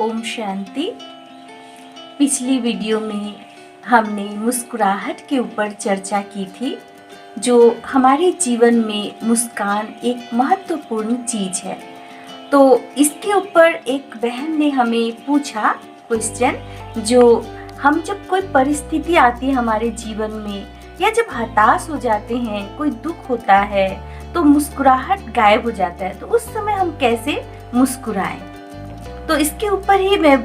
ओम शांति। पिछली वीडियो में हमने मुस्कुराहट के ऊपर चर्चा की थी, जो हमारे जीवन में मुस्कान एक महत्वपूर्ण चीज़ है। तो इसके ऊपर एक बहन ने हमें पूछा क्वेश्चन, जो हम जब कोई परिस्थिति आती है हमारे जीवन में या जब हताश हो जाते हैं, कोई दुख होता है तो मुस्कुराहट गायब हो जाता है, तो उस समय हम कैसे मुस्कुराएं। तो इसके ऊपर ही मैं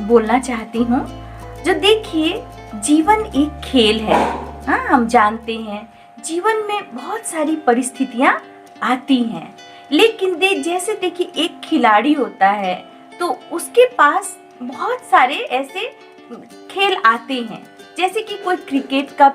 बोलना चाहती हूँ। जो देखिए, जीवन एक खेल है। हाँ, हम जानते हैं जीवन में बहुत सारी परिस्थितियाँ आती हैं, लेकिन जैसे देखिए एक खिलाड़ी होता है तो उसके पास बहुत सारे ऐसे खेल आते हैं। जैसे कि कोई क्रिकेट का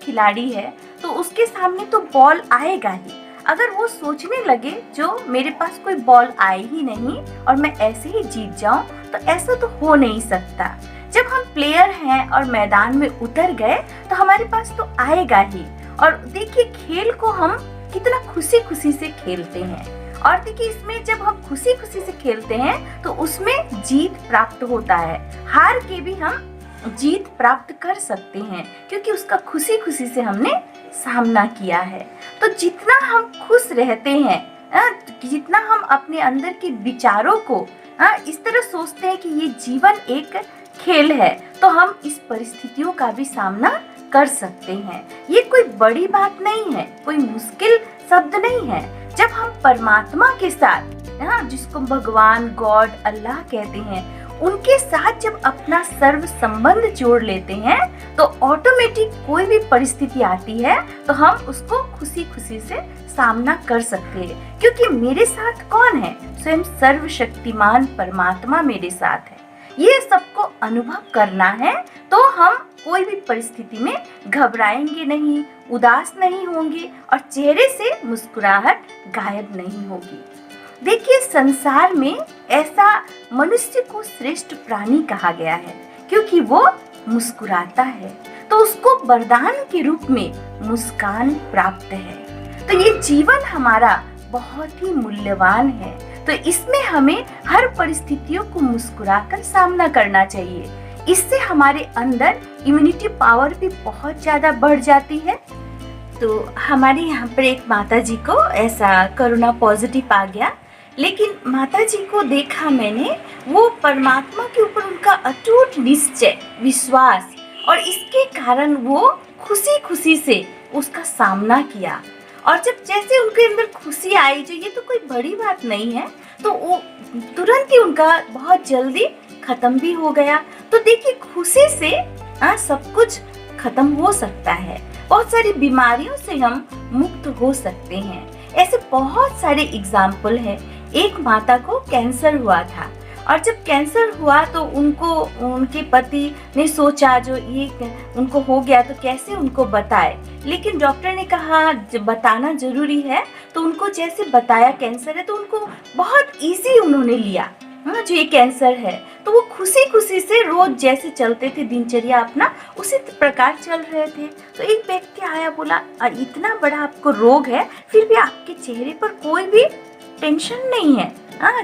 खिलाड़ी है तो उसके सामने तो बॉल आएगा ही। अगर वो सोचने लगे जो मेरे पास कोई बॉल आए ही नहीं और मैं ऐसे ही जीत जाऊं, तो ऐसा तो हो नहीं सकता। जब हम प्लेयर हैं और मैदान में उतर गए तो हमारे पास तो आएगा ही। और देखिए, खेल को हम कितना खुशी खुशी से खेलते हैं। और देखिए, इसमें जब हम खुशी खुशी से खेलते हैं तो उसमें जीत प्राप्त होता है। हार के भी हम जीत प्राप्त कर सकते हैं, क्योंकि उसका खुशी खुशी से हमने सामना किया है। तो जितना हम खुश रहते हैं, जितना हम अपने अंदर के विचारों को इस तरह सोचते हैं कि ये जीवन एक खेल है, तो हम इस परिस्थितियों का भी सामना कर सकते हैं। ये कोई बड़ी बात नहीं है, कोई मुश्किल शब्द नहीं है। जब हम परमात्मा के साथ, जिसको भगवान, गॉड, अल्लाह कहते हैं, उनके साथ जब अपना सर्व संबंध जोड़ लेते हैं तो ऑटोमेटिक कोई भी परिस्थिति आती है तो हम उसको खुशी खुशी से सामना कर सकते हैं। क्योंकि मेरे साथ कौन है? स्वयं सर्वशक्तिमान परमात्मा मेरे साथ है। ये सबको अनुभव करना है तो हम कोई भी परिस्थिति में घबराएंगे नहीं, उदास नहीं होंगे और चेहरे से मुस्कुराहट गायब नहीं होगी। देखिए, संसार में ऐसा मनुष्य को श्रेष्ठ प्राणी कहा गया है क्योंकि वो मुस्कुराता है, तो उसको वरदान के रूप में मुस्कान प्राप्त है। तो ये जीवन हमारा बहुत ही मूल्यवान है, तो इसमें हमें हर परिस्थितियों को मुस्कुराकर सामना करना चाहिए। इससे हमारे अंदर इम्यूनिटी पावर भी बहुत ज्यादा बढ़ जाती है। तो हमारे यहाँ पर एक माता जी को ऐसा कोरोना पॉजिटिव आ गया, लेकिन माता जी को देखा मैंने, वो परमात्मा के ऊपर उनका अटूट निश्चय, विश्वास, और इसके कारण वो खुशी खुशी से उसका सामना किया। और जब जैसे उनके अंदर खुशी आई, जो ये तो कोई बड़ी बात नहीं है, तो वो तुरंत ही उनका बहुत जल्दी खत्म भी हो गया। तो देखिए, खुशी से सब कुछ खत्म हो सकता है। बहुत सारी बीमारियों से हम मुक्त हो सकते हैं। ऐसे बहुत सारे एग्जाम्पल है। एक माता को कैंसर हुआ था, और जब कैंसर हुआ तो उनके पति ने सोचा जो ये उनको हो गया तो कैसे उनको बताए, लेकिन डॉक्टर ने कहा बताना जरूरी है। तो उनको जैसे बताया कैंसर है, तो उनको बहुत इजी उन्होंने लिया, जो ये कैंसर है। तो वो खुशी खुशी से रोज जैसे चलते थे दिनचर्या अपना, उसी प्रकार चल रहे थे। तो एक व्यक्ति आया, बोला इतना बड़ा आपको रोग है, फिर भी आपके चेहरे पर कोई भी टेंशन नहीं है,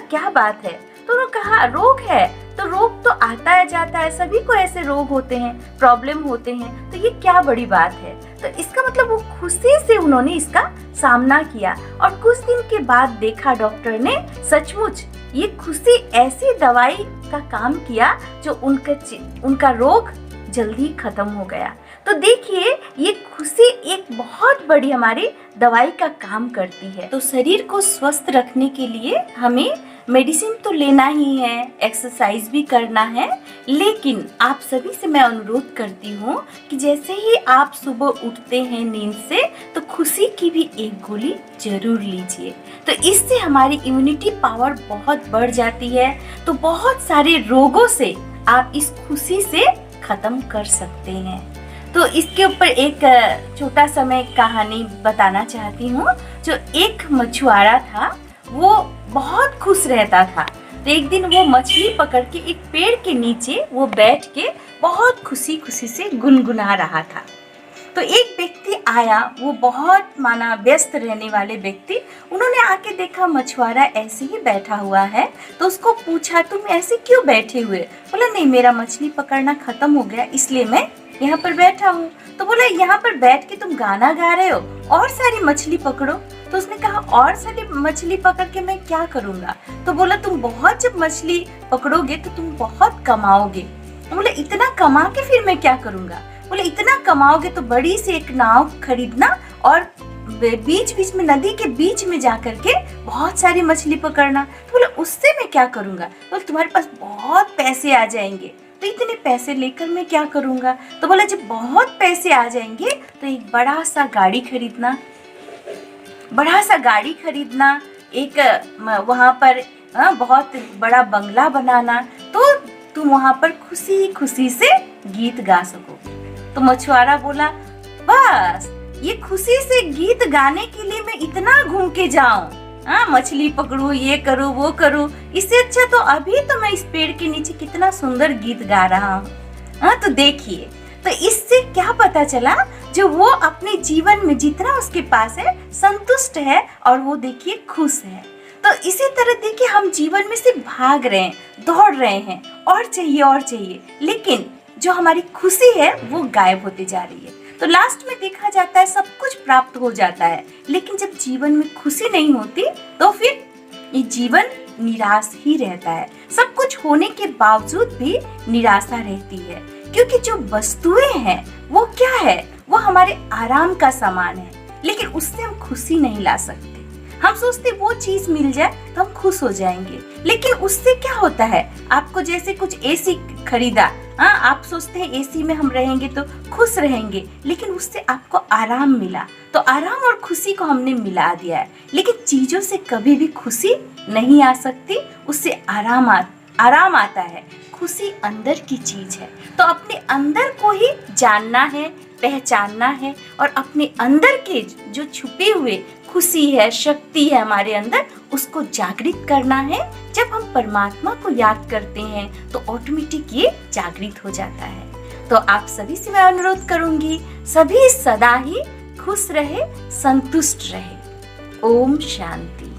क्या बात है? तो उन्होंने कहा रोग है तो रोग तो आता है जाता है, सभी को ऐसे रोग होते हैं, प्रॉब्लम होते हैं, तो ये क्या बड़ी बात है? तो इसका मतलब वो खुशी से उन्होंने इसका सामना किया। और कुछ दिन के बाद देखा डॉक्टर ने, सचमुच ये खुशी ऐसी दवाई का काम किया जो उनका रोग जल्दी खत्म हो गया। तो देखिए, ये खुशी एक बहुत बड़ी हमारी दवाई का काम करती है। तो शरीर को स्वस्थ रखने के लिए हमें मेडिसिन तो लेना ही है, एक्सरसाइज भी करना है, लेकिन आप सभी से मैं अनुरोध करती हूँ कि जैसे ही आप सुबह उठते हैं नींद से, तो खुशी की भी एक गोली जरूर लीजिए। तो इससे हमारी इम्यूनिटी पावर बहुत बढ़ जाती है। तो बहुत सारे रोगों से आप इस खुशी से खत्म कर सकते हैं। तो इसके ऊपर एक छोटा सा मैं कहानी बताना चाहती हूँ। जो एक मछुआरा था, वो बहुत खुश रहता था। तो एक दिन वो मछली पकड़ के एक पेड़ के नीचे वो बैठ के बहुत खुशी खुशी से गुनगुना रहा था। तो एक व्यक्ति आया, वो बहुत माना व्यस्त रहने वाले व्यक्ति, उन्होंने आके देखा मछुआरा ऐसे ही बैठा हुआ है, तो उसको पूछा तुम ऐसे क्यों बैठे हुए? बोला नहीं, मेरा मछली पकड़ना खत्म हो गया इसलिए मैं यहाँ पर बैठा हूँ। तो बोला यहाँ पर बैठ के तुम गाना गा रहे हो, और सारी मछली पकड़ो। तो उसने कहा और सारी मछली पकड़ के मैं क्या करूँगा? तो बोला तुम बहुत जब मछली पकड़ोगे तो तुम बहुत कमाओगे। तो बोले इतना कमा के फिर मैं क्या करूँगा? बोले इतना कमाओगे तो बड़ी सी एक नाव खरीदना और बीच बीच में, नदी के बीच में जा करके बहुत सारी मछली पकड़ना। तो बोले उससे मैं क्या करूँगा? बोले तुम्हारे पास बहुत पैसे आ जाएंगे, तो इतने पैसे लेकर मैं क्या करूँगा? तो बोला जब बहुत पैसे आ जाएंगे तो एक बड़ा सा गाड़ी खरीदना, एक वहाँ पर बहुत बड़ा बंगला बनाना, तो तुम वहाँ पर खुशी खुशी से गीत गा सकोगे। तो मछुआरा बोला बस ये खुशी से गीत गाने के लिए मैं इतना घूम के जाऊं, मछली पकड़ूं, ये करूं वो करूं, इससे अच्छा तो अभी तो मैं इस पेड़ के नीचे कितना सुंदर गीत गा रहा हूँ। तो देखिए, तो इससे क्या पता चला, जो वो अपने जीवन में जितना उसके पास है संतुष्ट है और वो देखिए खुश है। तो इसी तरह देखिए हम जीवन में सिर्फ भाग रहे हैं, दौड़ रहे हैं, और चाहिए, लेकिन जो हमारी खुशी है वो गायब होती जा रही है। तो लास्ट में देखा जाता है सब कुछ प्राप्त हो जाता है, लेकिन जब जीवन में खुशी नहीं होती तो फिर ये जीवन निराश ही रहता है। सब कुछ होने के बावजूद भी निराशा रहती है, क्योंकि जो वस्तुएं हैं वो क्या है, वो हमारे आराम का सामान है, लेकिन उससे हम खुशी नहीं ला सकते। हम सोचते वो चीज मिल जाए तो हम खुश हो जाएंगे, लेकिन उससे क्या होता है, आपको जैसे कुछ एसी खरीदा, आप सोचते हैं एसी में हम रहेंगे तो खुश रहेंगे, लेकिन उससे आपको आराम मिला, तो आराम और खुशी को हमने मिला दिया है। लेकिन चीजों से कभी भी खुशी नहीं आ सकती, उससे आराम आता है। खुशी अंदर की चीज है, तो अपने अंदर को ही जानना है, पहचानना है, और अपने अंदर के जो छुपे हुए खुशी है, शक्ति है हमारे अंदर, उसको जागृत करना है। जब हम परमात्मा को याद करते हैं तो ऑटोमेटिक ये जागृत हो जाता है। तो आप सभी से मैं अनुरोध करूंगी, सभी सदा ही खुश रहे, संतुष्ट रहे। ओम शांति।